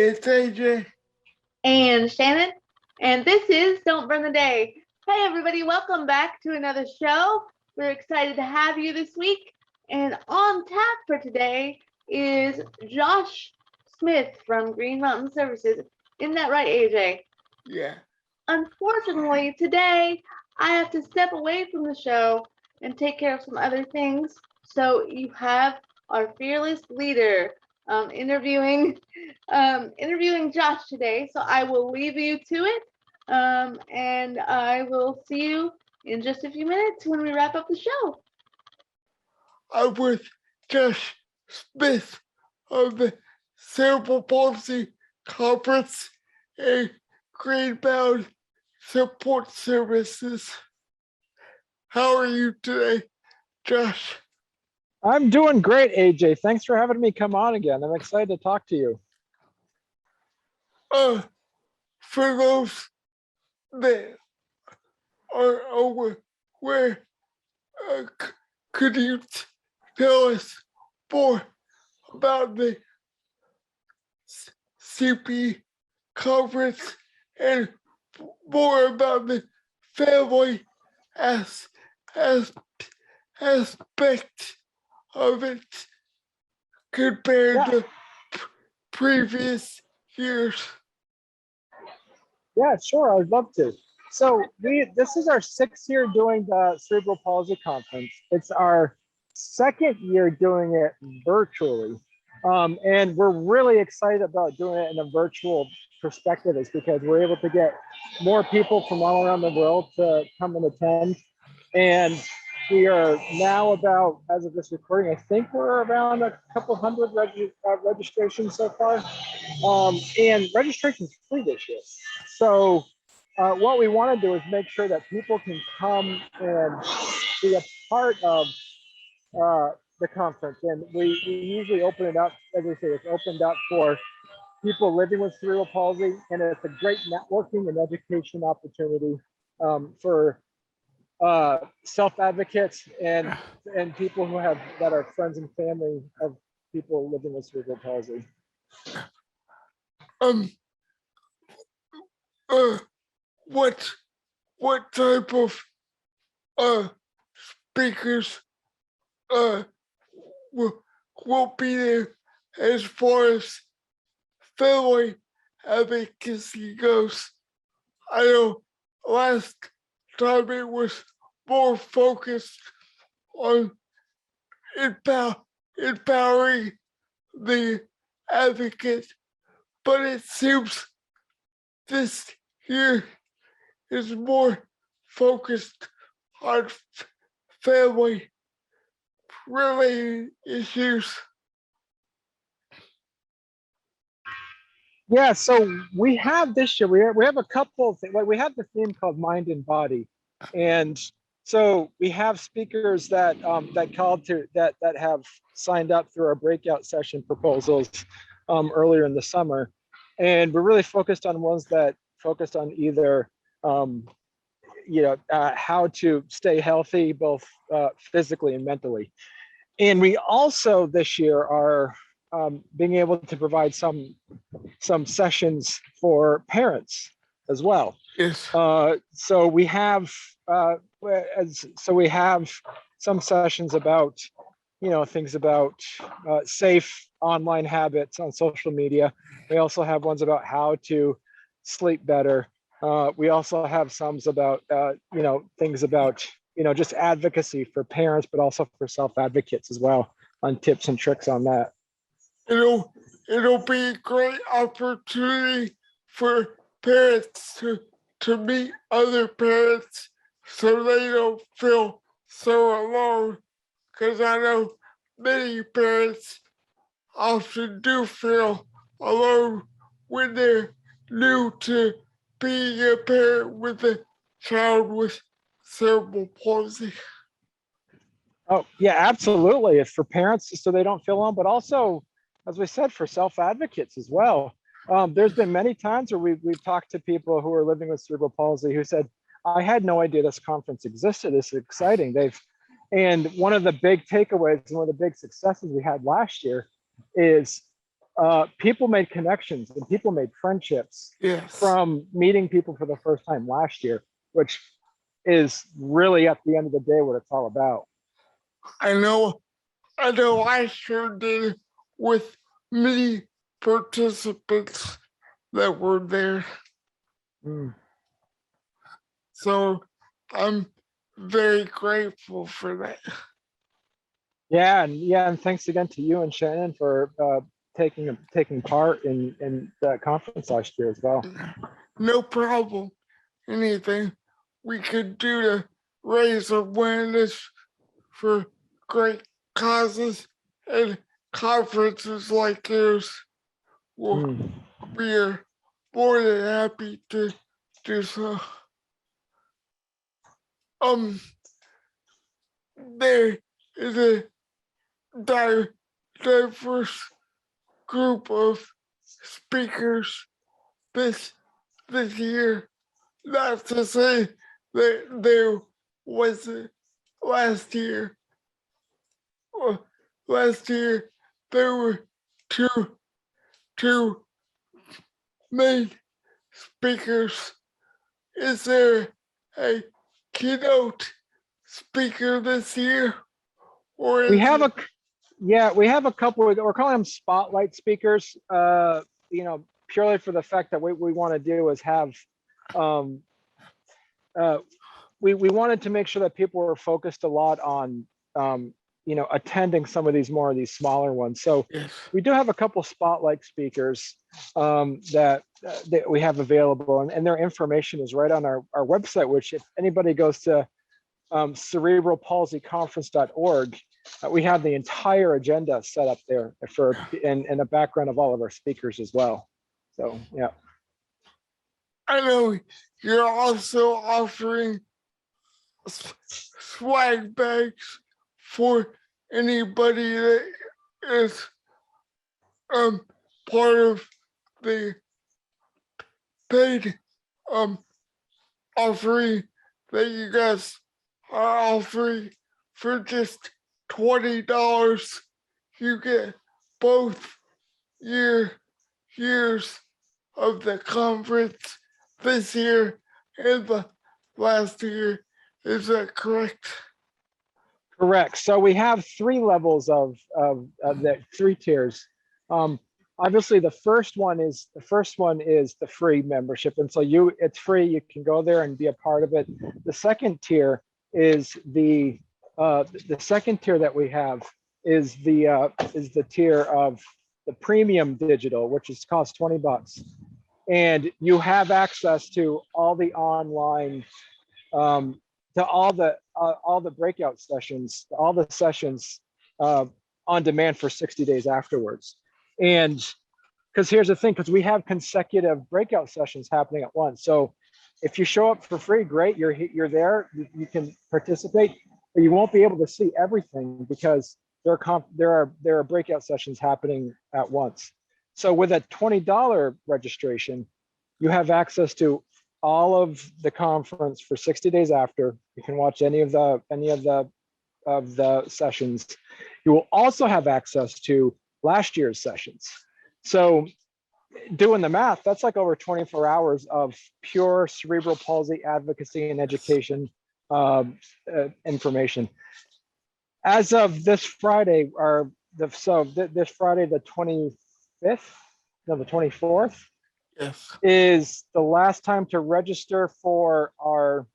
It's AJ. And Shannon. And this is Don't Burn the Day. Hey, everybody, welcome back to another show. We're excited to have you this week. And on tap for today is Josh Smith from Green Mountain Services. Isn't that right, AJ? Yeah. Unfortunately, today I have to step away from the show and take care of some other things. So you have our fearless leader interviewing Josh today. So I will leave you to it, and I will see you in just a few minutes when we wrap up the show. I'm with Josh Smith of the Cerebral Palsy Conference and Green Mountain Support Services. How are you today, Josh? I'm doing great, AJ. Thanks for having me come on again. I'm excited to talk to you. For those that are aware, could you tell us more about the CP conference and more about the family aspect of it compared to previous years? Yeah, sure. I'd love to. So this is our 6th year doing the Cerebral Palsy Conference. It's our 2nd year doing it virtually. And we're really excited about doing it in a virtual perspective, is because we're able to get more people from all around the world to come and attend. And we are now about, as of this recording, I think we're around a couple hundred registrations so far. And registration is free this year. So what we want to do is make sure that people can come and be a part of the conference. And we usually open it up, as I say, it's opened up for people living with cerebral palsy, and it's a great networking and education opportunity for self-advocates and people who that are friends and family of people living with cerebral palsy. What type of speakers will be there as far as family advocacy goes? I know last time it was more focused on empowering the advocate, but it seems this year is more focused on family related issues. Yeah, so we have this year, we have a couple of things. Like, we have the theme called Mind and Body. And so we have speakers that that have signed up through our breakout session proposals earlier in the summer. And we're really focused on ones that focused on either how to stay healthy, both physically and mentally. And we also this year are being able to provide some sessions for parents as well. Yes. So we have some sessions about things about safe online habits on social media. We also have ones about how to sleep better. We also have some about things about just advocacy for parents, but also for self-advocates as well, on tips and tricks on that. It'll be a great opportunity for parents to meet other parents so they don't feel so alone, because I know many parents often do feel alone when they're new to being a parent with a child with cerebral palsy. Oh, yeah, absolutely. It's for parents so they don't feel alone, but also, as we said, for self-advocates as well. There's been many times where we've talked to people who are living with cerebral palsy who said, I had no idea this conference existed. This is exciting. And one of the big takeaways and one of the big successes we had last year is people made connections and people made friendships Yes. from meeting people for the first time last year, which is really at the end of the day what it's all about. I know I sure did with many participants that were there. Mm. So I'm very grateful for that. Yeah, and thanks again to you and Shannon for taking part in the conference last year as well. No problem. Anything we could do to raise awareness for great causes and conferences like yours, well, Mm. we are more than happy to do so. There is a diverse group of speakers this year. Not to say that there wasn't last year. Well, last year there were two main speakers. Is there a keynote speaker this year, or We is have it? we have a couple. We're calling them spotlight speakers. Purely for the fact that what we want to do is have um, we wanted to make sure that people were focused a lot on attending some of these smaller ones. So Yes. we do have a couple spotlight speakers that we have available, and their information is right on our website, which if anybody goes to cerebralpalsyconference.org, we have the entire agenda set up there and a background of all of our speakers as well. So yeah. I know you're also offering swag bags for anybody that is part of the paid offering that you guys are offering for just $20. You get both years of the conference this year and the last year. Is that correct? Correct. So we have three levels of the three tiers. Obviously, the first one is the free membership, and so it's free. You can go there and be a part of it. The second tier is the second tier that we have is the tier of the premium digital, which is cost $20, and you have access to all the online. To all the breakout sessions, all the sessions on demand for 60 days afterwards. And because here's the thing, because we have consecutive breakout sessions happening at once. So if you show up for free, great, you're there, you can participate, but you won't be able to see everything because there are breakout sessions happening at once. So with a $20 registration, you have access to all of the conference for 60 days after. You can watch any of the sessions. You will also have access to last year's sessions. So doing the math, that's like over 24 hours of pure cerebral palsy advocacy and education information. As of this Friday, this Friday, the 25th, no, the 24th, Yes. is the last time to register for our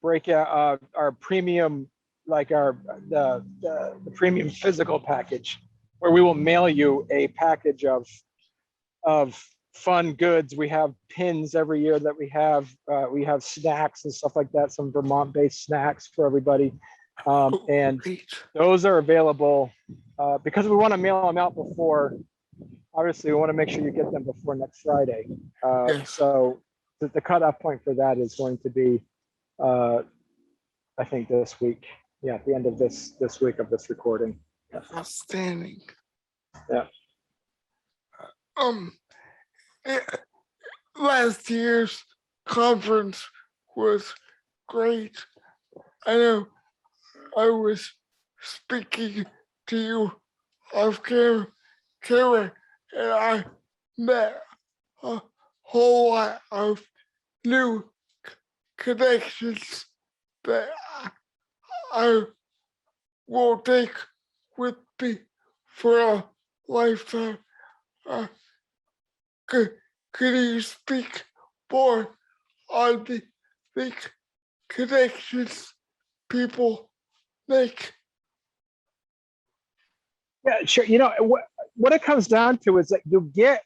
breakout, our premium, like the premium physical package, where we will mail you a package of fun goods. We have pins every year that we have snacks and stuff like that, some Vermont-based snacks for everybody. And those are available because we want to mail them out before. Obviously, we want to make sure you get them before next Friday. Yes. So the cutoff point for that is going to be, I think, this week. Yeah, at the end of this week of this recording. Outstanding. Yeah. Last year's conference was great. I know I was speaking to you off camera, and I met a whole lot of new connections that I will take with me for a lifetime. Uh, could you speak more on the connections people make? Yeah, sure. What it comes down to is that you get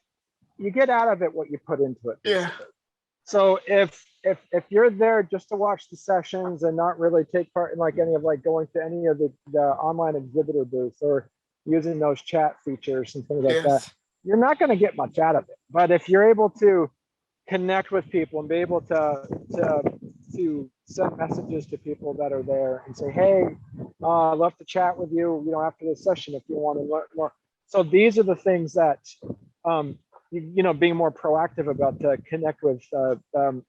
out of it what you put into it. Yeah. Basically. So if you're there just to watch the sessions and not really take part in like any of like going to any of the online exhibitor booths or using those chat features and things like that, Yes. you're not going to get much out of it. But if you're able to connect with people and be able to send messages to people that are there and say, hey, I'd love to chat with you, after this session if you want to learn more. So these are the things that being more proactive about to connect with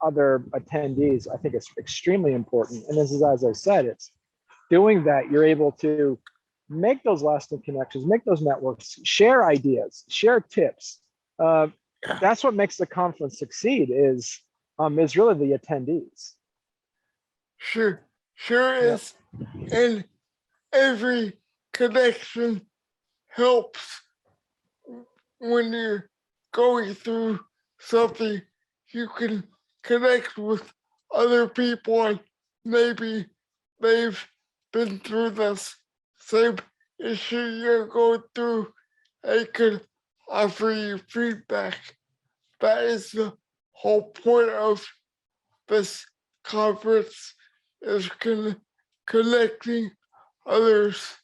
other attendees, I think it's extremely important. And this is, as I said, it's doing that, you're able to make those lasting connections, make those networks, share ideas, share tips. That's what makes the conference succeed is really the attendees. Sure is. And every connection helps when you're going through something. You can connect with other people and maybe they've been through this same issue you're going through. They could offer you feedback. That is the whole point of this conference, is connecting others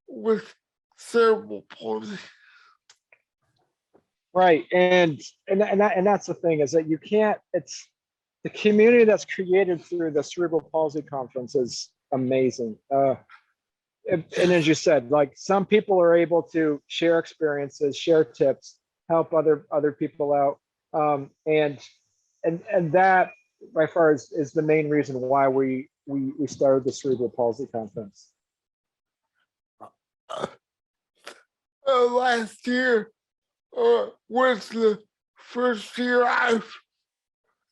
with cerebral palsy. Right, and that's the thing, is that you can't. It's the community that's created through the Cerebral Palsy Conference is amazing. And as you said, like some people are able to share experiences, share tips, help other people out, and that by far is the main reason why we started the Cerebral Palsy Conference. Last year was the first year I've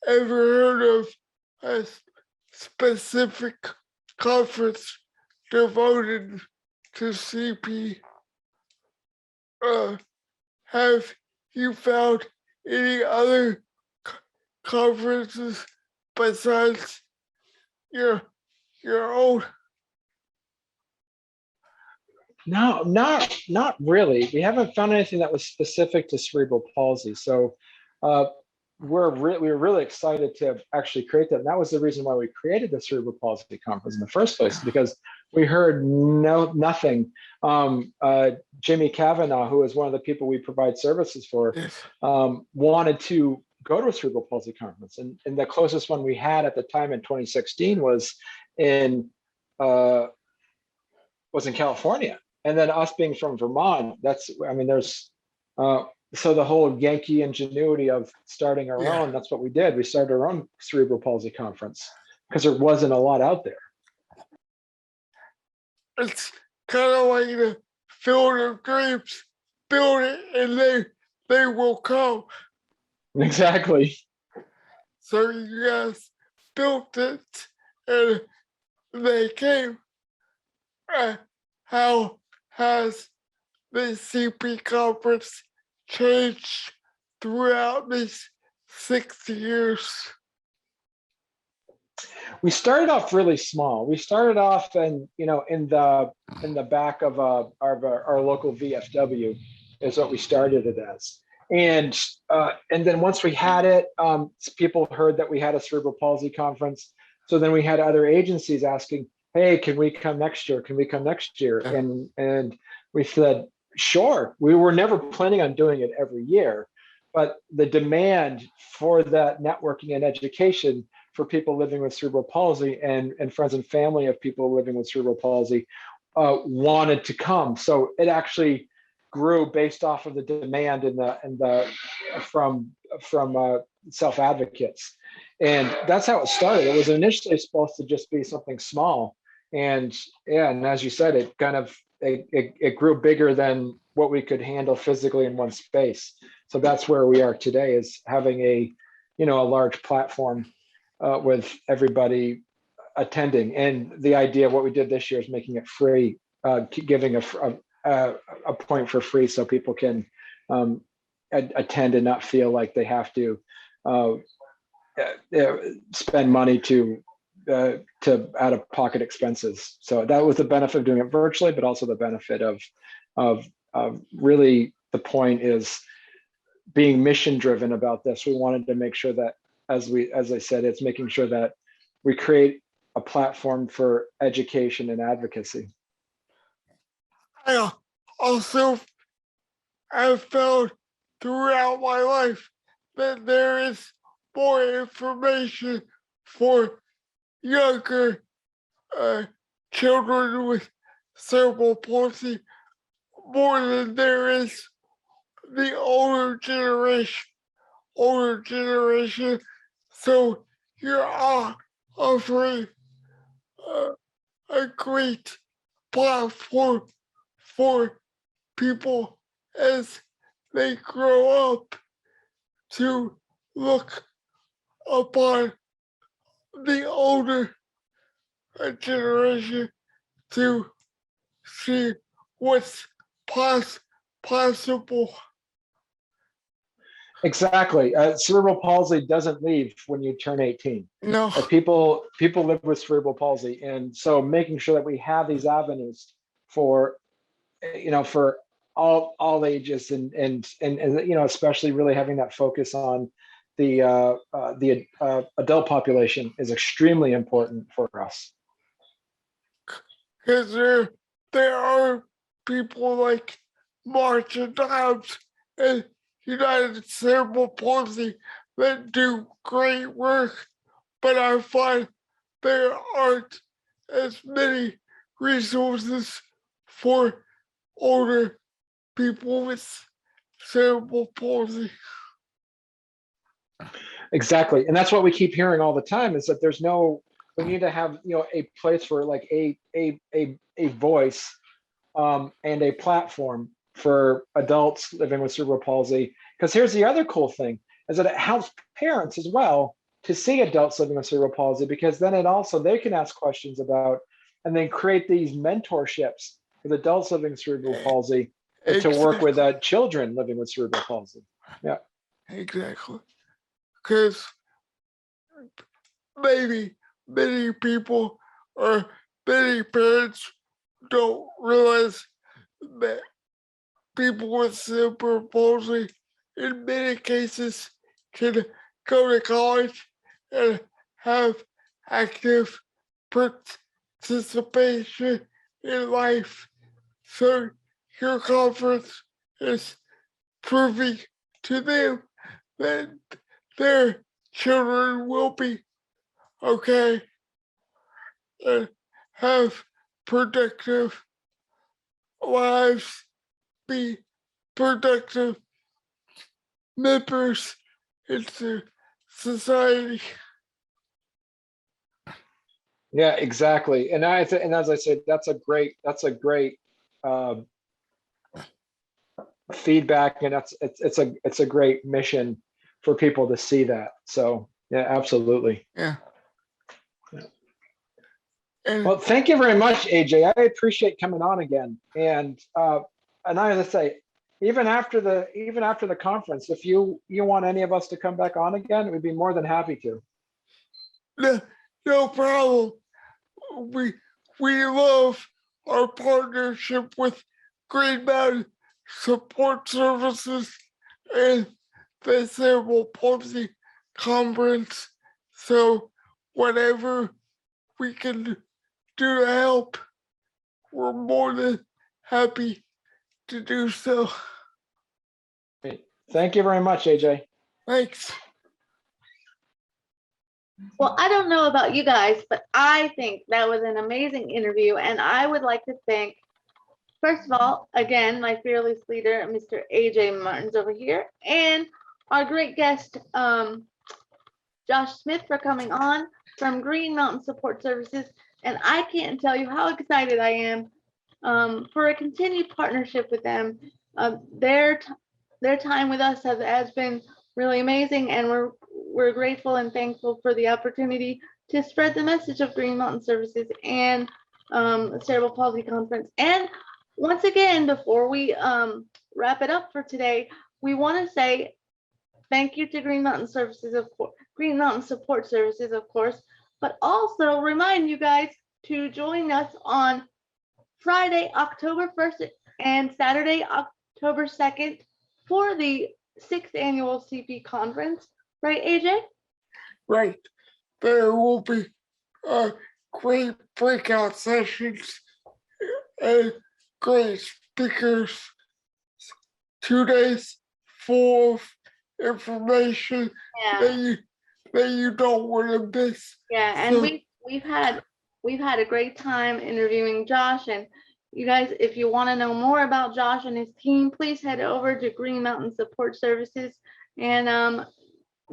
ever heard of a specific conference devoted to CP. Have you found any other conferences besides your own? No, not really. We haven't found anything that was specific to cerebral palsy. So we're really excited to actually create that. And that was the reason why we created the Cerebral Palsy Conference in the first place, because we heard nothing. Jimmy Kavanaugh, who is one of the people we provide services for, wanted to go to a Cerebral Palsy Conference. And the closest one we had at the time in 2016 was in California. And then us being from Vermont, there's so the whole Yankee ingenuity of starting our own, that's what we did. We started our own Cerebral Palsy Conference because there wasn't a lot out there. It's kind of like the field of dreams. Build it and they will come. Exactly. So you guys built it and they came. How has the CP conference changed throughout these 6 years? We started off really small. We started off in the back of our local VFW is what we started it as. And then once we had it, people heard that we had a cerebral palsy conference. So then we had other agencies asking, hey, can we come next year? Can we come next year? And we said, sure. We were never planning on doing it every year, but the demand for that networking and education for people living with cerebral palsy and friends and family of people living with cerebral palsy wanted to come. So it actually grew based off of the demand from self-advocates. And that's how it started. It was initially supposed to just be something small. And yeah, and as you said, it kind of it grew bigger than what we could handle physically in one space. So that's where we are today, is having a large platform with everybody attending. And the idea of what we did this year is making it free, giving a point for free so people can attend and not feel like they have to spend money to out of pocket expenses. So that was the benefit of doing it virtually, but also the benefit of really, the point is being mission driven about this. We wanted to make sure that, as I said, it's making sure that we create a platform for education and advocacy. I also have found throughout my life that there is more information for younger children with cerebral palsy, more than there is the older generation. So you're offering a great platform for people as they grow up to look upon the older generation to see what's possible. Exactly. Cerebral palsy doesn't leave when you turn 18. No, People live with cerebral palsy, and so making sure that we have these avenues for for all ages, and especially really having that focus on the adult population is extremely important for us. because there are people like Marcia Dobbs and United Cerebral Palsy that do great work, but I find there aren't as many resources for older people with cerebral palsy. Exactly, and that's what we keep hearing all the time, is that we need to have a place for like a voice and a platform for adults living with cerebral palsy. Because here's the other cool thing, is that it helps parents as well to see adults living with cerebral palsy, because then they can ask questions about, and then create these mentorships with adults living with cerebral palsy to work with children living with cerebral palsy. Yeah, exactly. Because maybe many people or many parents don't realize that people with cerebral palsy in many cases can go to college and have active participation in life. So your conference is proving to them that their children will be okay and have productive lives, be productive members into society. yeah, exactly. And and as I said, that's a great feedback, and it's a great mission for people to see that. So yeah, absolutely. Yeah. And Well, thank you very much, AJ. I appreciate coming on again. And I, as I say, even after the conference, if you want any of us to come back on again, we'd be more than happy to. no problem. We love our partnership with Green Mountain Support Services and the Cerebral Palsy Conference. So whatever we can do to help, we're more than happy to do so. Great. Thank you very much, AJ. Thanks. Well, I don't know about you guys, but I think that was an amazing interview. And I would like to thank, first of all, again, my fearless leader, Mr. AJ Martins over here, and our great guest, Josh Smith, for coming on from Green Mountain Support Services and I can't tell you how excited I am for a continued partnership with them. Their time with us has been really amazing, and we're grateful and thankful for the opportunity to spread the message of Green Mountain Services and the Cerebral Palsy Conference. And once again, before we wrap it up for today, we want to say thank you to Green Mountain Services, of course, Green Mountain Support Services, of course, but also remind you guys to join us on Friday, October 1st and Saturday, October 2nd for the 6th annual CP conference, right, AJ? Right. There will be great breakout sessions and great speakers. 2 days full of information Yeah, that you don't want to miss. yeah, and So- we've had a great time interviewing Josh. And you guys, if you want to know more about Josh and his team, please head over to Green Mountain Support Services and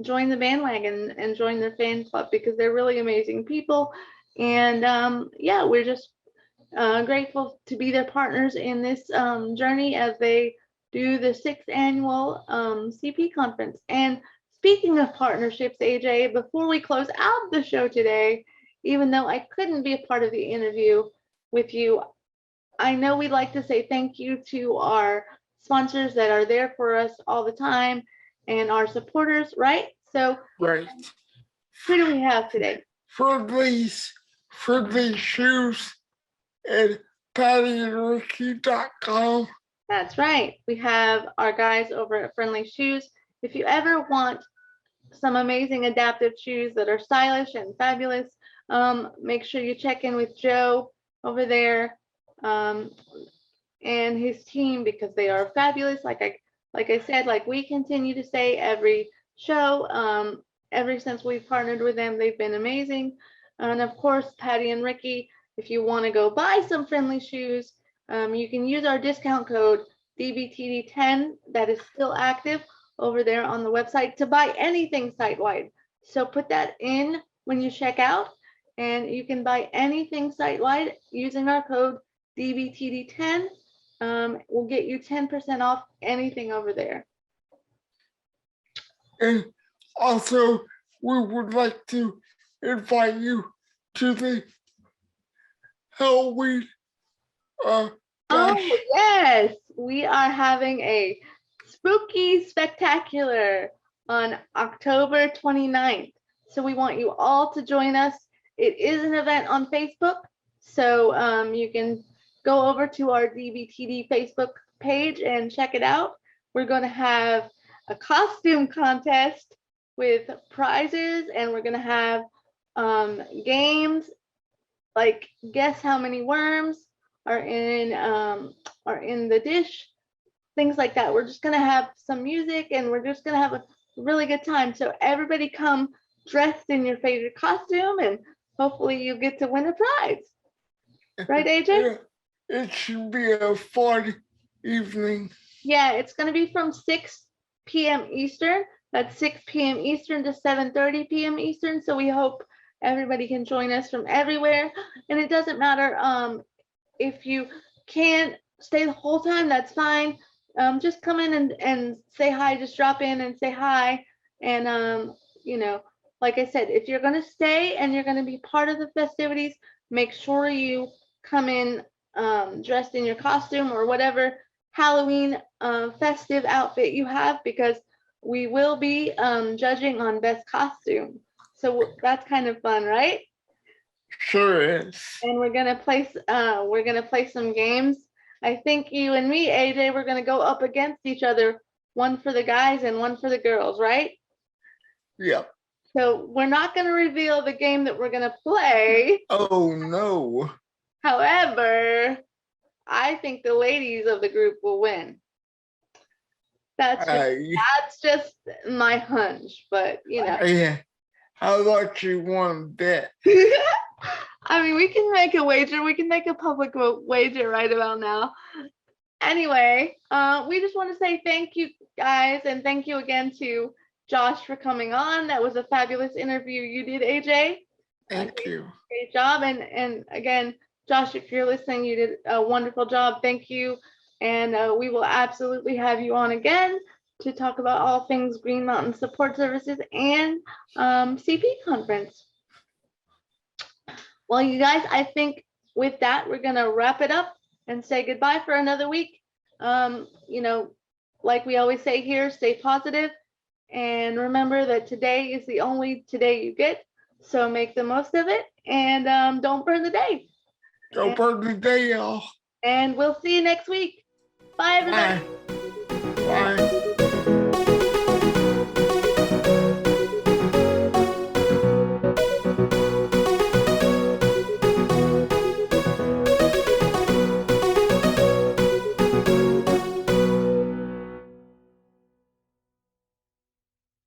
join the bandwagon and join their fan club, because they're really amazing people. And yeah, we're just grateful to be their partners in this journey as they do the 6th annual CP conference. And speaking of partnerships, AJ, before we close out the show today, even though I couldn't be a part of the interview with you, I know we'd like to say thank you to our sponsors that are there for us all the time and our supporters, right? So Right. who do we have today? Friendly's shoes and pattyandricky.com. That's right. We have our guys over at Friendly Shoes. If you ever want some amazing adaptive shoes that are stylish and fabulous, make sure you check in with Joe over there and his team, because they are fabulous. Like I said, like we continue to say every show, ever since we've partnered with them, they've been amazing. And of course, Patty and Ricky, if you want to go buy some Friendly shoes, you can use our discount code DBTD10 that is still active over there on the website to buy anything site-wide. So put that in when you check out, and you can buy anything site-wide using our code DBTD10. We'll get you 10% off anything over there. And also, we would like to invite you to the Halloween Oh, bash. yes, we are having a spooky spectacular on October 29th. So we want you all to join us. It is an event on Facebook, so you can go over to our DBTD Facebook page and check it out. We're going to have a costume contest with prizes, and we're going to have games like guess how many worms are in the dish, things like that. We're just gonna have some music, and we're just gonna have a really good time. So everybody come dressed in your favorite costume, and hopefully you get to win a prize. Right, AJ? Yeah, it should be a fun evening. Yeah, it's gonna be from 6 p.m. Eastern. That's 6 p.m. Eastern to 7:30 p.m. Eastern. So we hope everybody can join us from everywhere. And it doesn't matter if you can't stay the whole time, that's fine. Just come in and say hi, just drop in and say hi. And you know, like I said, if you're gonna stay and you're gonna be part of the festivities, make sure you come in dressed in your costume or whatever Halloween festive outfit you have, because we will be judging on best costume. So that's kind of fun, right? Sure is. And we're gonna play some games. I think you and me, AJ, we're gonna go up against each other, one for the guys and one for the girls, right? Yep. So we're not gonna reveal the game that we're gonna play. Oh no. However, I think the ladies of the group will win. That's just my hunch, but you know. Yeah. How about you want to bet? I mean, we can make a wager. We can make a public wager right about now. Anyway, we just want to say thank you, guys, and thank you again to Josh for coming on. That was a fabulous interview you did, AJ. Thank you. Great job. And again, Josh, if you're listening, you did a wonderful job. Thank you. And we will absolutely have you on again to talk about all things Green Mountain Support Services and CP Conference. Well, you guys, I think with that, we're going to wrap it up and say goodbye for another week. You know, like we always say here, stay positive. And remember that today is the only today you get. So make the most of it and don't burn the day. Don't burn the day, y'all. And we'll see you next week. Bye, everybody. Bye. Bye.